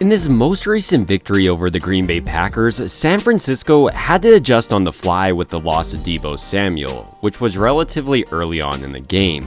In this most recent victory over the Green Bay Packers, San Francisco had to adjust on the fly with the loss of Deebo Samuel, which was relatively early on in the game,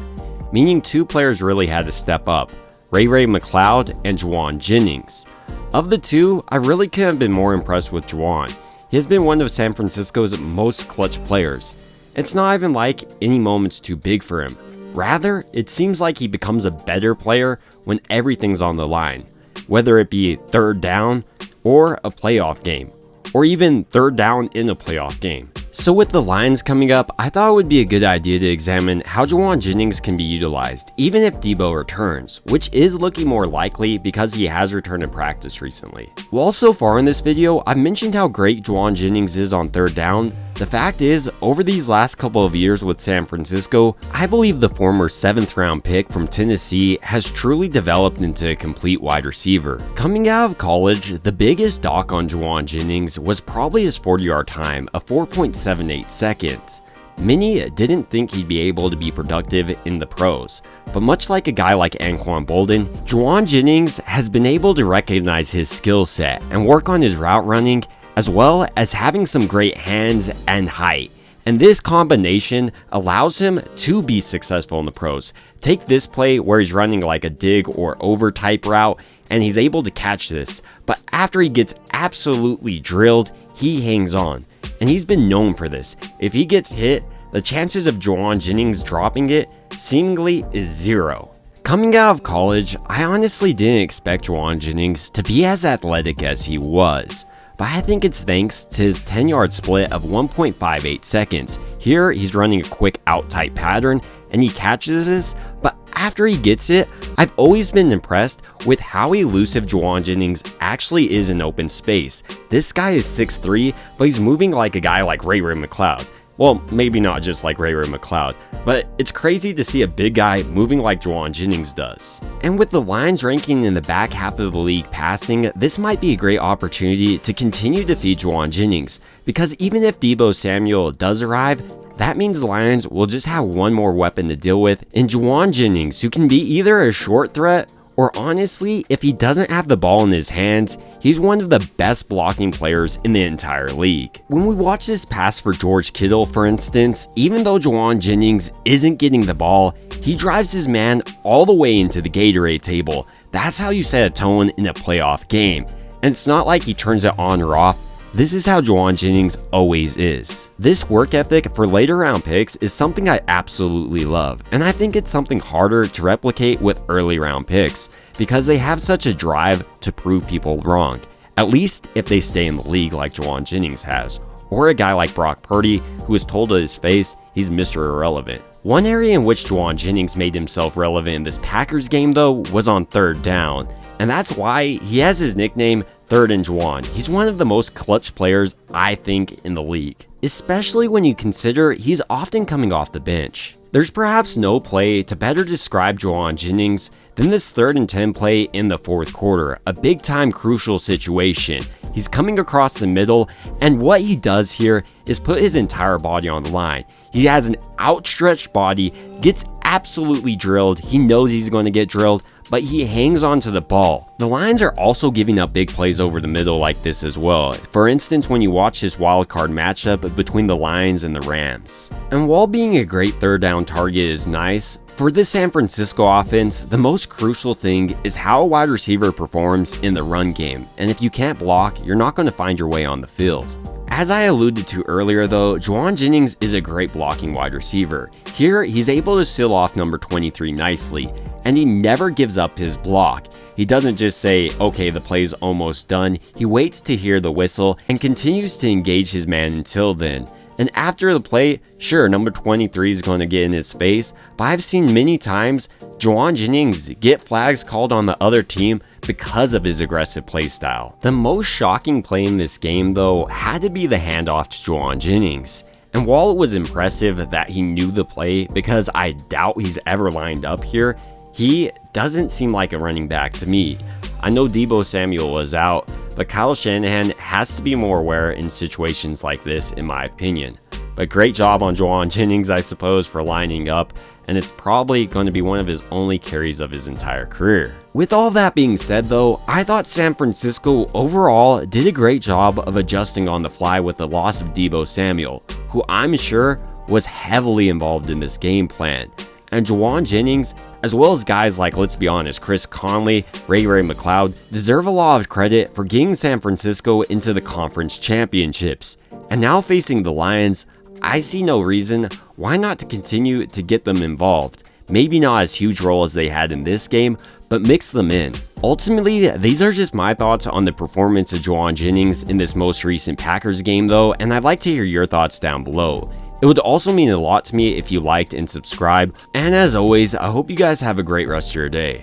meaning two players really had to step up, Ray McCloud and Jauan Jennings. Of the two, I really couldn't have been more impressed with Jauan. He has been one of San Francisco's most clutch players. It's not even like any moment's too big for him. Rather, it seems like he becomes a better player when everything's on the line, whether it be third down or a playoff game, or even third down in a playoff game. So with the Lions coming up, I thought it would be a good idea to examine how Jauan Jennings can be utilized, even if Deebo returns, which is looking more likely because he has returned to practice recently. While so far in this video, I've mentioned how great Jauan Jennings is on third down. The fact is, over these last couple of years with San Francisco, I believe the former 7th round pick from Tennessee has truly developed into a complete wide receiver. Coming out of college, the biggest knock on Jauan Jennings was probably his 40-yard time of 4.78 seconds. Many didn't think he'd be able to be productive in the pros, but much like a guy like Anquan Boldin, Jauan Jennings has been able to recognize his skill set and work on his route running, as well as having some great hands and height. And this combination allows him to be successful in the pros. Take this play where he's running like a dig or over type route, and he's able to catch this, but after he gets absolutely drilled, he hangs on. And he's been known for this. If he gets hit, the chances of Jauan Jennings dropping it seemingly is zero. Coming out of college, I honestly didn't expect Jauan Jennings to be as athletic as he was, but I think it's thanks to his 10-yard split of 1.58 seconds. Here, he's running a quick out type pattern and he catches this, but after he gets it, I've always been impressed with how elusive Jauan Jennings actually is in open space. This guy is 6'3", but he's moving like a guy like Ray McCloud. Well, maybe not just like Ray McCloud, but it's crazy to see a big guy moving like Jauan Jennings does. And with the Lions ranking in the back half of the league passing, this might be a great opportunity to continue to feed Jauan Jennings, because even if Deebo Samuel does arrive, that means the Lions will just have one more weapon to deal with in Jauan Jennings, who can be either a short threat, or honestly, if he doesn't have the ball in his hands, he's one of the best blocking players in the entire league. When we watch this pass for George Kittle, for instance, even though Jauan Jennings isn't getting the ball, he drives his man all the way into the Gatorade table. That's how you set a tone in a playoff game. And it's not like he turns it on or off. This is how Jauan Jennings always is. This work ethic for later round picks is something I absolutely love, and I think it's something harder to replicate with early round picks because they have such a drive to prove people wrong, at least if they stay in the league like Jauan Jennings has, or a guy like Brock Purdy who is told to his face he's Mr. Irrelevant. One area in which Jauan Jennings made himself relevant in this Packers game though was on third down, and that's why he has his nickname Third and Jauan. He's one of the most clutch players I think in the league, especially when you consider he's often coming off the bench. There's perhaps no play to better describe Jauan Jennings than this 3rd and 10 play in the 4th quarter, a big time crucial situation. He's coming across the middle, and what he does here is put his entire body on the line. He has an outstretched body, gets absolutely drilled, he knows he's going to get drilled, but he hangs on to the ball. The Lions are also giving up big plays over the middle like this as well. For instance, when you watch this wildcard matchup between the Lions and the Rams. And while being a great third down target is nice, for this San Francisco offense, the most crucial thing is how a wide receiver performs in the run game. And if you can't block, you're not going to find your way on the field. As I alluded to earlier though, Jauan Jennings is a great blocking wide receiver. Here, he's able to seal off number 23 nicely, and he never gives up his block. He doesn't just say, okay, the play's almost done. He waits to hear the whistle and continues to engage his man until then. And after the play, sure, number 23 is going to get in his face, but I've seen many times Jauan Jennings get flags called on the other team because of his aggressive play style. The most shocking play in this game though had to be the handoff to Jauan Jennings. And while it was impressive that he knew the play, because I doubt he's ever lined up here, he doesn't seem like a running back to me. I know Deebo Samuel was out, but Kyle Shanahan has to be more aware in situations like this in my opinion. But great job on Jauan Jennings, I suppose, for lining up, and it's probably going to be one of his only carries of his entire career. With all that being said though, I thought San Francisco overall did a great job of adjusting on the fly with the loss of Deebo Samuel, who I'm sure was heavily involved in this game plan. And Jauan Jennings, as well as guys like, let's be honest, Chris Conley, Ray McLeod, deserve a lot of credit for getting San Francisco into the conference championships. And now facing the Lions, I see no reason why not to continue to get them involved. Maybe not as huge role as they had in this game, but mix them in. Ultimately, these are just my thoughts on the performance of Jauan Jennings in this most recent Packers game though, and I'd like to hear your thoughts down below. It would also mean a lot to me if you liked and subscribed, and as always, I hope you guys have a great rest of your day.